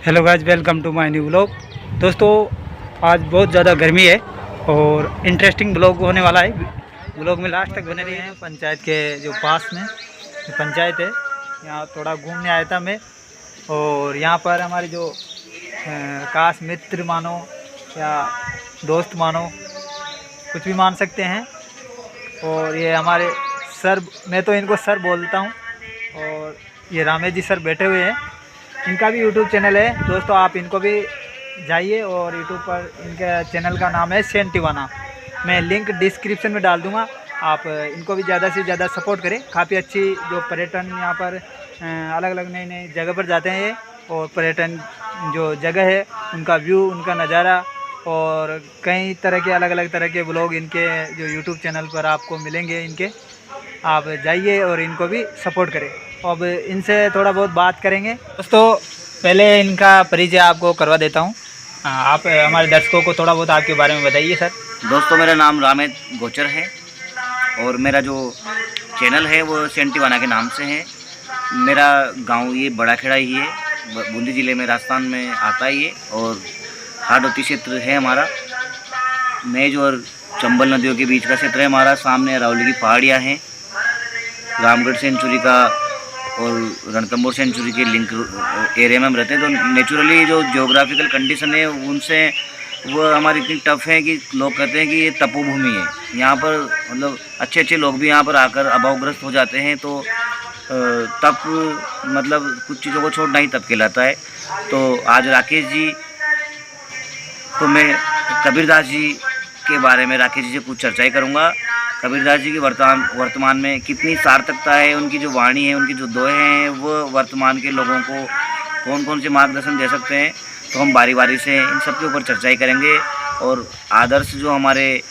Hello guys, welcome to my new blog. दोस्तों, आज बहुत ज़्यादा गर्मी है और इंटरेस्टिंग ब्लॉग होने वाला है। ब्लॉग में लास्ट तक बने रहे हैं। पंचायत के जो पास में पंचायत है, यहाँ थोड़ा घूमने आया था मैं। और यहाँ पर हमारे जो खास मित्र मानो या दोस्त मानो, कुछ भी मान सकते हैं। और ये हमारे सर, मैं तो इनको सर बोलता हूँ। और ये रामेश जी सर बैठे हुए हैं। इनका भी यूट्यूब चैनल है दोस्तों, आप इनको भी जाइए। और यूट्यूब पर इनके चैनल का नाम है सेंटिवाना। मैं लिंक डिस्क्रिप्शन में डाल दूंगा। आप इनको भी ज़्यादा से ज़्यादा सपोर्ट करें। काफ़ी अच्छी जो पर्यटन यहाँ पर अलग अलग नई नई जगह पर जाते हैं ये। और पर्यटन जो जगह है उनका व्यू, उनका नज़ारा और कई तरह के अलग अलग तरह के ब्लॉग इनके जो यूट्यूब चैनल पर आपको मिलेंगे। इनके आप जाइए और इनको भी सपोर्ट करें। अब इनसे थोड़ा बहुत बात करेंगे। दोस्तों, पहले इनका परिचय आपको करवा देता हूँ। आप हमारे दर्शकों को थोड़ा बहुत आपके बारे में बताइए सर। दोस्तों, मेरा नाम रामेश गोचर है और मेरा जो चैनल है वो सेंटिवाना के नाम से है। मेरा गांव ये बड़ा खेड़ा ही है, बूंदी ज़िले में, राजस्थान में आता है ये। और हाड़ौती क्षेत्र है हमारा। मेज और चंबल नदियों के बीच का क्षेत्र है हमारा। सामने अरावली की पहाड़ियाँ हैं। रामगढ़ सेंचुरी का और रणथंभौर सेंचुरी के लिंक एरिया में हम रहते हैं। तो नेचुरली जो जियोग्राफिकल कंडीशन है उनसे वो हमारी इतनी टफ है कि लोग कहते हैं कि ये तपोभूमि है। यहाँ पर मतलब अच्छे अच्छे लोग भी यहाँ पर आकर अभावग्रस्त हो जाते हैं। तो तप मतलब कुछ चीज़ों को छोड़ना ही तप कहलाता है। तो आज राकेश जी को मैं कबीरदास जी के बारे में राकेश जी से कुछ चर्चाएँ करूँगा। कबीरदास जी की वर्तमान में कितनी सार्थकता है, उनकी जो वाणी है, उनकी जो दोहे हैं, वो वर्तमान के लोगों को कौन कौन से मार्गदर्शन दे सकते हैं। तो हम बारी बारी से इन सब के ऊपर चर्चाएँ करेंगे। और आदर्श जो हमारे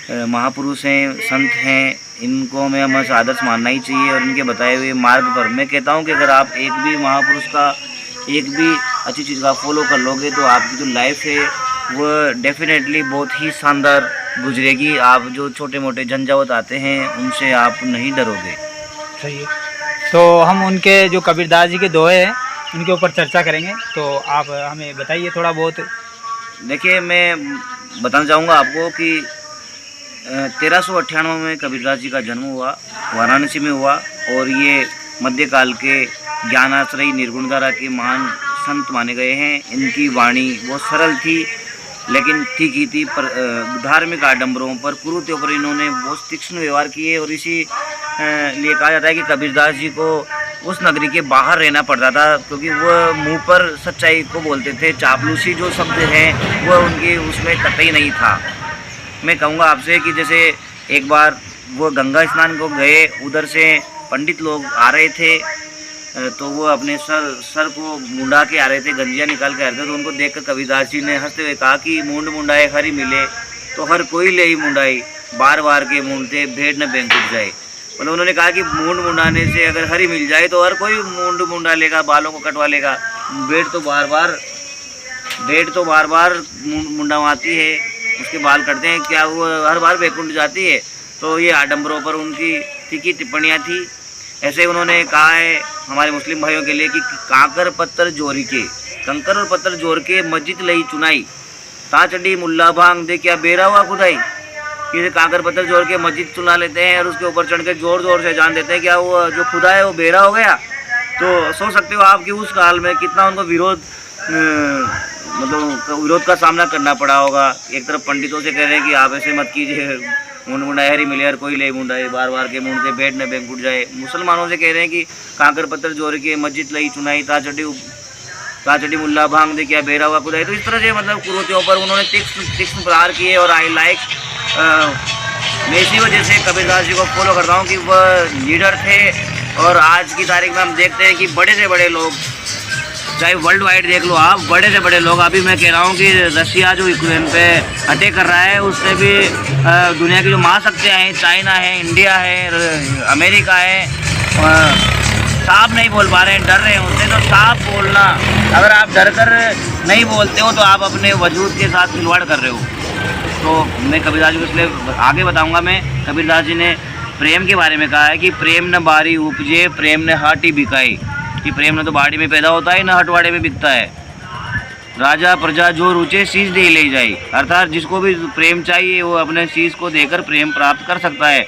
महापुरुष हैं, संत हैं, इनको हमें हमें आदर्श मानना ही चाहिए। और इनके बताए हुए मार्ग पर मैं कहता हूँ कि अगर आप एक भी महापुरुष का, एक भी अच्छी चीज़ का फॉलो कर लोगे तो आपकी जो लाइफ है वो डेफिनेटली बहुत ही शानदार गुजरेगी। आप जो छोटे मोटे झंझावत आते हैं उनसे आप नहीं डरोगे। सही है। तो हम उनके जो कबीरदास जी के दोहे हैं उनके ऊपर चर्चा करेंगे। तो आप हमें बताइए थोड़ा बहुत। देखिए, मैं बताना चाहूँगा आपको कि 1398 में कबीरदास जी का जन्म हुआ, वाराणसी में हुआ। और ये मध्यकाल के ज्ञानाश्रयी निर्गुणधारा के महान संत माने गए हैं। इनकी वाणी बहुत सरल थी लेकिन ठीक ही थी। पर धार्मिक आडंबरों पर, कुरीतियों पर इन्होंने बहुत तीक्ष्ण व्यवहार किए। और इसी लिए कहा जाता है कि कबीरदास जी को उस नगरी के बाहर रहना पड़ता था, क्योंकि वह मुंह पर सच्चाई को बोलते थे। चापलूसी जो शब्द हैं वह उनके उसमें कतई नहीं था। मैं कहूँगा आपसे कि जैसे एक बार वो गंगा स्नान को गए, उधर से पंडित लोग आ रहे थे, तो वो अपने सर को मुंडा के आ रहे थे, गंजिया निकाल के आ रहे थे। तो उनको देखकर कबीरदास जी ने हंसते हुए कहा कि मूंड मुंडाए हरी मिले तो हर कोई ले ही मुंडाई, बार बार के मूंडते भेड़ न बैंक उठ जाए। मतलब उन्होंने कहा कि मूंड मुंडाने से अगर हरी मिल जाए तो हर कोई मूंड मुंडा लेगा, बालों को कटवा लेगा। भेड़ तो बार बार मुंडावाती है, उसके बाल कटते हैं, क्या वो हर बार बैकुंठ जाती है। तो ये आडंबरों पर उनकी तीखी टिप्पणियाँ थी। ऐसे उन्होंने कहा है हमारे मुस्लिम भाइयों के लिए कि कांकर पत्थर जोरी के, कंकर और पत्थर जोड़ के मस्जिद लई चुनाई, ता चढ़ी मुल्ला भांग दे क्या बेरा हुआ खुदाई। कि कांकर पत्थर जोड़ के मस्जिद चुना लेते हैं और उसके ऊपर चढ़ के जोर जोर से जान देते हैं क्या वो जो खुदा है वो बेरा हो गया। तो सोच सकते हो आप कि उस काल में कितना उनको विरोध का सामना करना पड़ा होगा। एक तरफ पंडितों से कह रहे हैं कि आप ऐसे मत कीजिए, मुंड मुंडाए हरी मिले हर कोई ले मुंडाए, बार बार के मुंड से भेड़ न बैंक उठ जाए। मुसलमानों से कह रहे हैं कि कांकर पत्थर जोड़ के मस्जिद लई चुनाई, ता चढ़ी मुल्ला भांग दे क्या बेरा हुआ खुदाई। तो इस तरह से मतलब कुरीतियों पर उन्होंने तीक्ष्ण प्रहार किए। और आई लाइक मैं इसी वजह से कबीरदास जी को फॉलो करता हूँ कि वह लीडर थे। और आज की तारीख में हम देखते हैं कि बड़े से बड़े लोग, चाहे वर्ल्ड वाइड देख लो आप, बड़े से बड़े लोग, अभी मैं कह रहा हूँ कि रशिया जो यूक्रेन पे अटैक कर रहा है उससे भी दुनिया की जो महाशक्तियाँ हैं, चाइना है, इंडिया है, अमेरिका है, साफ नहीं बोल पा रहे हैं, डर रहे हैं उनसे। तो साफ बोलना, अगर आप डर कर नहीं बोलते हो तो आप अपने वजूद के साथ खिलवाड़ कर रहे हो। तो मैं कबीरदास जी को इसलिए आगे बताऊँगा। मैं कबीरदास जी ने प्रेम के बारे में कहा है कि प्रेम न बारी उपजे, प्रेम ने हाटी बिकाई। कि प्रेम न तो बाड़ी में पैदा होता है, न हटवाड़े में बिकता है। राजा प्रजा जो रुचे शीश दे ले जाए, अर्थात जिसको भी प्रेम चाहिए वो अपने शीश को देकर प्रेम प्राप्त कर सकता है।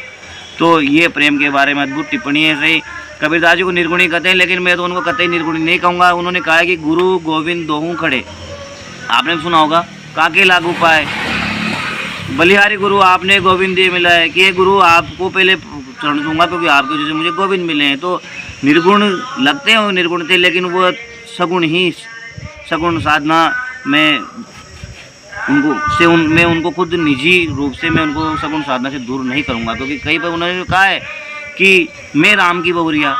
तो ये प्रेम के बारे में अद्भुत टिप्पणी है। सही कबीरदास जी को निर्गुणी कहते हैं, लेकिन मैं तो उनको कतई निर्गुणी नहीं कहूँगा। उन्होंने कहा है कि गुरु गोविंद दोहूं खड़े, आपने सुना होगा, काके लागू पाए, बलिहारी गुरु आपने गोविंद दे मिला है कि ये गुरु आपको पहले चरण दूंगा क्योंकि आपके वजह से मुझे गोविंद मिले हैं। तो निर्गुण लगते हैं, निर्गुण थे, लेकिन वो सगुण ही, सगुण साधना में मैं उनको खुद निजी रूप से मैं उनको सगुण साधना से दूर नहीं करूंगा, क्योंकि कहीं पर उन्होंने कहा है कि मैं राम की बहुरिया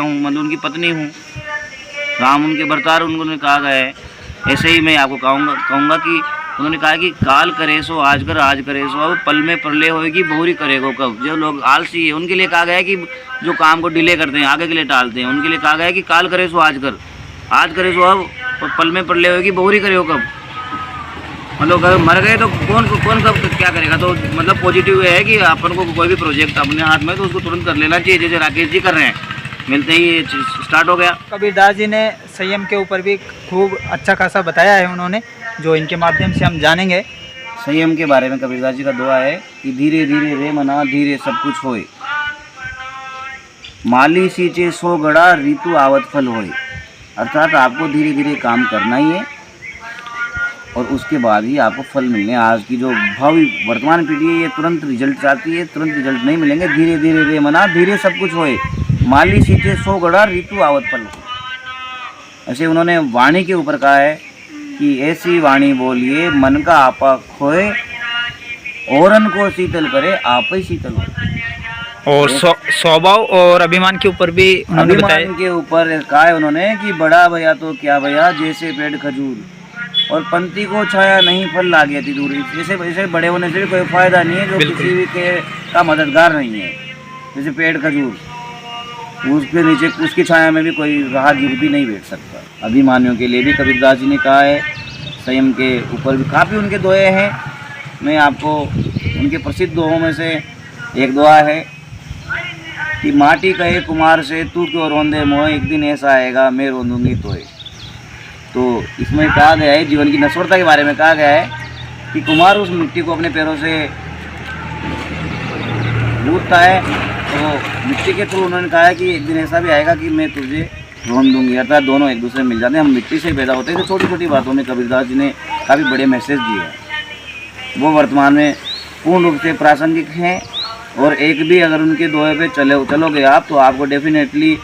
हूँ, मतलब उनकी पत्नी हूँ, राम उनके भरतार उन्होंने कहा गया है। ऐसे ही मैं आपको कहूँगा कि उन्होंने कहा कि काल करे सो आज करे सो अब, पल में प्रलय होएगी बहुरी करेगो कब। जो लोग आलसी है उनके लिए कहा गया है कि जो काम को डिले करते हैं, आगे के लिए टालते हैं, उनके लिए कहा गया है कि काल करे सो आज करे सो अब, और पल में प्रलय होएगी बहुरी करेगो कब। मतलब अगर मर गए तो कौन कब क्या करेगा। तो मतलब पॉजिटिव है कि अपन को कोई भी प्रोजेक्ट अपने हाथ में तो उसको तुरंत कर लेना चाहिए, जैसे राकेश जी कर रहे हैं, मिलते ही स्टार्ट हो गया। कबीरदास जी ने संयम के ऊपर भी खूब अच्छा खासा बताया है उन्होंने, जो इनके माध्यम से हम जानेंगे। संयम के बारे में कबीरदास जी का दुआ है कि धीरे धीरे रे मना धीरे सब कुछ होए, माली सींचे सो गड़ा ऋतु आवत फल होए। अर्थात आपको धीरे धीरे काम करना ही है और उसके बाद ही आपको फल मिलने। आज की जो भावी वर्तमान पीढ़ी है ये तुरंत रिजल्ट चाहती है, तुरंत रिजल्ट नहीं मिलेंगे। धीरे धीरे रे मना धीरे सब कुछ होए, माली सींचे सो गड़ा ऋतु आवत फल होए। ऐसे उन्होंने वाणी के ऊपर कहा है कि ऐसी वाणी बोलिए मन का आपा खोए, औरन को शीतल करे आप ही शीतल हो। और स्वभाव और अभिमान के ऊपर भी उन्होंने बताया। अभिमान के ऊपर कहा है उन्होंने कि बड़ा भैया तो क्या भैया जैसे पेड़ खजूर, और पंक्ति को छाया नहीं फल लागे थी दूरी। जैसे बड़े होने से भी कोई फायदा नहीं है, जो किसी भी का मददगार नहीं है। जैसे पेड़ खजूर, उसके नीचे उसकी छाया में भी कोई राहगीर भी नहीं बैठ सकता। अभिमानियों के लिए भी कबीरदास जी ने कहा है। संयम के ऊपर भी काफ़ी उनके दोहे हैं। मैं आपको उनके प्रसिद्ध दोहों में से एक दोहा है कि माटी कहे कुमार से तू क्यों रोंदे मोह, एक दिन ऐसा आएगा मैं रोंदूंगी तोय। तो इसमें कहा गया है, जीवन की नश्वरता के बारे में कहा गया है कि कुमार उस मिट्टी को अपने पैरों से गूंथता है, तो मिट्टी के थ्रू उन्होंने कहा है कि एक दिन ऐसा भी आएगा कि मैं तुझे रोन दूंगी। अर्थात दोनों एक दूसरे में मिल जाते हैं। हम मिट्टी से पैदा होते हैं, तो छोटी छोटी बातों में कबीरदास जी ने काफ़ी बड़े मैसेज दिए हैं। वो वर्तमान में पूर्ण रूप से प्रासंगिक हैं, और एक भी अगर उनके दोहे पे चलोगे आप तो आपको डेफिनेटली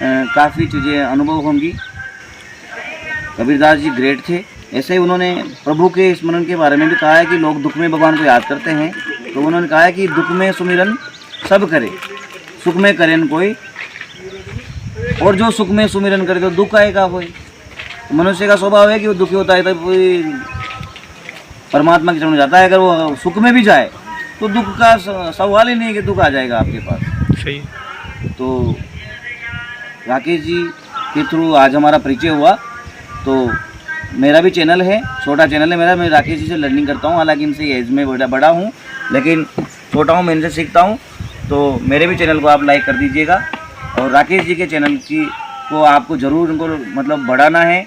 काफ़ी चीज़ें अनुभव होंगी। कबीरदास जी ग्रेट थे। ऐसे ही उन्होंने प्रभु के स्मरण के बारे में भी कहा है कि लोग दुख में भगवान को याद करते हैं, तो उन्होंने कहा है कि दुख में सुमिरन सब करे, सुख में करें कोई, और जो सुख में सुमिरन करे तो दुख आएगा कोई। मनुष्य का स्वभाव है कि वो दुखी होता है तब कोई परमात्मा के चरण जाता है। अगर वो सुख में भी जाए तो दुख का सवाल ही नहीं है कि दुख आ जाएगा आपके पास। सही। तो राकेश जी के थ्रू आज हमारा परिचय हुआ। तो मेरा भी चैनल है, छोटा चैनल है मेरा, मैं राकेश जी से लर्निंग करता हूँ। हालांकि इनसे एज में बड़ा हूँ, लेकिन छोटा हूँ, मैं इनसे सीखता हूँ। तो मेरे भी चैनल को आप लाइक कर दीजिएगा, और राकेश जी के चैनल को आपको ज़रूर उनको मतलब बढ़ाना है।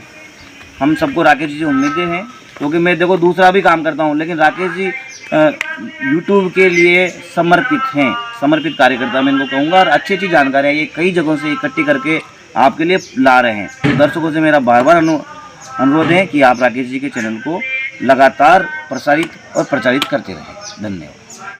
हम सबको राकेश जी से उम्मीदें हैं, क्योंकि मैं देखो दूसरा भी काम करता हूँ, लेकिन राकेश जी यूट्यूब के लिए समर्पित कार्यकर्ता मैं इनको कहूँगा। और अच्छी अच्छी जानकारियाँ ये कई जगहों से इकट्ठी करके आपके लिए ला रहे हैं। तो दर्शकों से मेरा बार बार अनुरोध है कि आप राकेश जी के चैनल को लगातार प्रसारित और प्रचारित करते रहें। धन्यवाद।